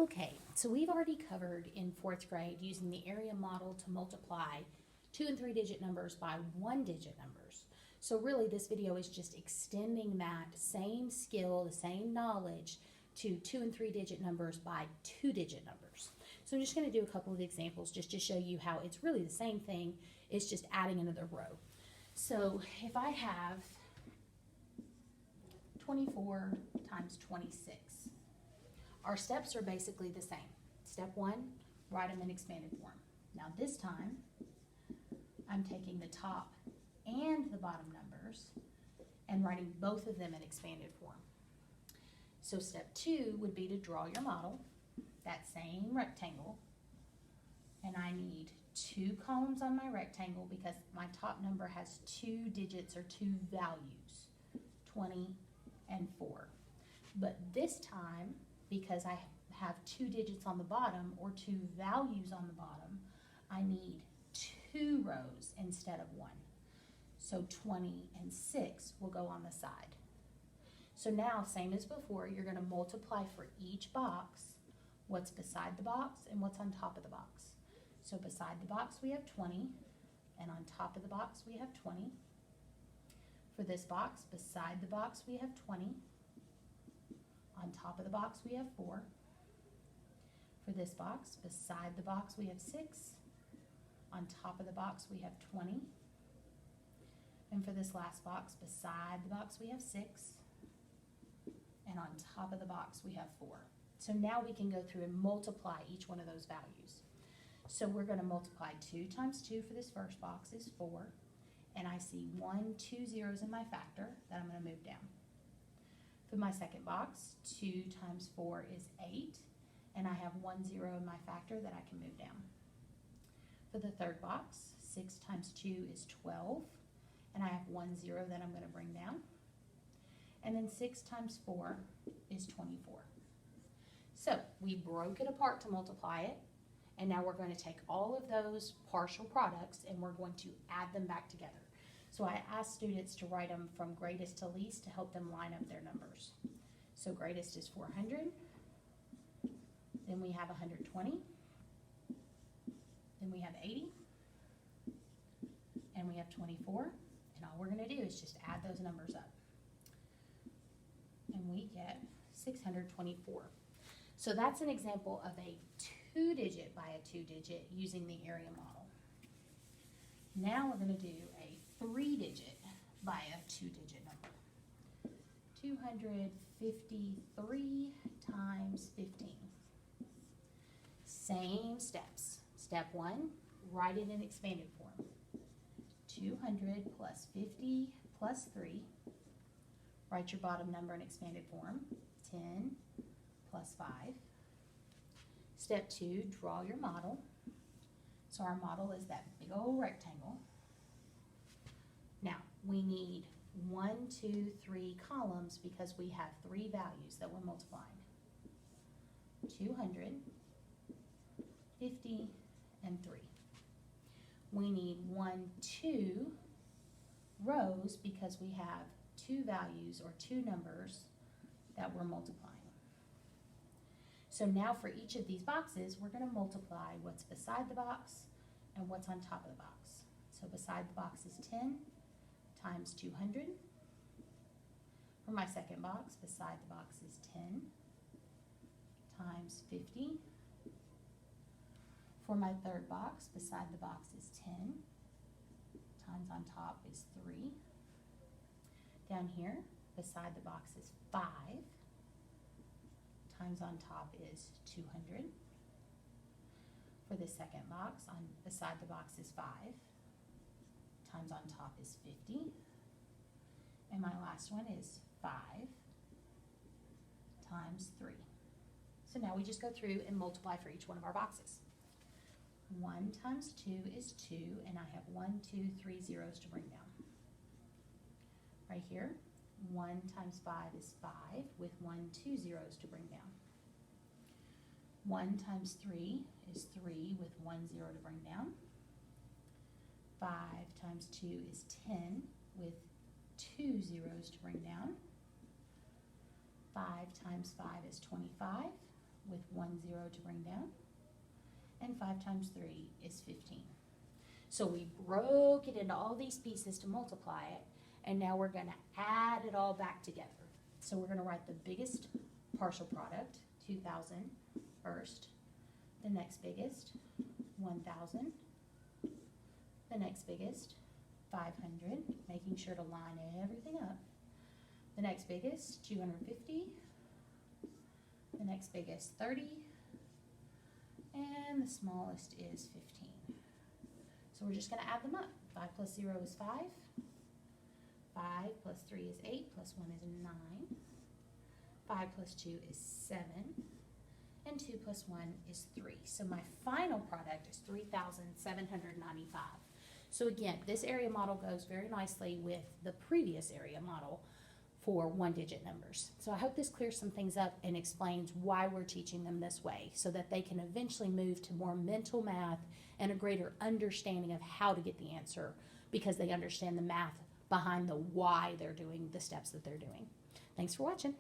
Okay, so we've already covered in fourth grade using the area model to multiply 2 and 3 digit numbers by 1 digit numbers. So really this video is just extending that same skill, the same knowledge to 2 and 3 digit numbers by 2 digit numbers. So I'm just going to do a couple of examples just to show you how it's really the same thing, it's just adding another row. So if I have 24 times 26, our steps are basically the same. Step 1, write them in expanded form. Now this time, I'm taking the top and the bottom numbers and writing both of them in expanded form. So step 2 would be to draw your model, that same rectangle, and I need 2 columns on my rectangle because my top number has 2 digits or 2 values, 20 and 4. But this time, because I have 2 digits on the bottom or 2 values on the bottom, I need 2 rows instead of 1. So 20 and 6 will go on the side. So now, same as before, you're going to multiply for each box what's beside the box and what's on top of the box. So beside the box we have 20, and on top of the box we have 20. For this box, beside the box we have 20. On top of the box we have 4. For this box, beside the box we have 6. On top of the box we have 20. And for this last box, beside the box we have 6. And on top of the box we have 4. So now we can go through and multiply each one of those values. So we're going to multiply 2 times 2 for this first box is 4. And I see 1, 2 zeros in my factor that I'm going to move down. For my second box, 2 times 4 is 8, and I have 1 0 in my factor that I can move down. For the third box, 6 times 2 is 12, and I have 1 0 that I'm going to bring down. And then 6 times 4 is 24. So we broke it apart to multiply it, and now we're going to take all of those partial products and we're going to add them back together. So I asked students to write them from greatest to least to help them line up their numbers. So greatest is 400, then we have 120, then we have 80, and we have 24, and all we're going to do is just add those numbers up. And we get 624. So that's an example of a 2-digit by a 2-digit using the area model. Now we're going to do a 3-digit by a 2-digit number. 253 times 15. Same steps. Step 1, write it in expanded form. 200 plus 50 plus 3. Write your bottom number in expanded form. 10 plus 5. Step 2, draw your model. So our model is that big old rectangle. Now, we need 1, 2, 3 columns because we have 3 values that we're multiplying. 200, 50, and 3. We need 1, 2 rows because we have 2 values or 2 numbers that we're multiplying. So now for each of these boxes, we're going to multiply what's beside the box and what's on top of the box. So beside the box is 10 times 200. For my second box, beside the box is 10 times 50. For my third box, beside the box is 10 times on top is 3. Down here, beside the box is 5 times on top is 200. For the second box, beside the box is 5 times on top is 50. And my last one is 5 times 3. So now we just go through and multiply for each one of our boxes. 1 times 2 is 2, and I have 1, 2, 3 zeros to bring down. Right here, 1 times 5 is 5 with 1, 2 zeros to bring down. 1 times 3 is 3 with 1 0 to bring down. 5 times 2 is 10 with 2 zeros to bring down. 5 times 5 is 25 with 1 0 to bring down. And 5 times 3 is 15. So we broke it into all these pieces to multiply it, and now we're going to add it all back together. So we're going to write the biggest partial product, 2,000, first, the next biggest, 1,000, the next biggest, 500, making sure to line everything up, the next biggest, 250, the next biggest, 30, and the smallest is 15. So we're just going to add them up. 5 plus 0 is 5. 5 plus 3 is 8, plus 1 is 9. 5 plus 2 is 7. And 2 plus 1 is 3. So my final product is 3,795. So again, this area model goes very nicely with the previous area model for one-digit numbers. So I hope this clears some things up and explains why we're teaching them this way, so that they can eventually move to more mental math and a greater understanding of how to get the answer, because they understand the math behind the why they're doing the steps that they're doing. Thanks for watching.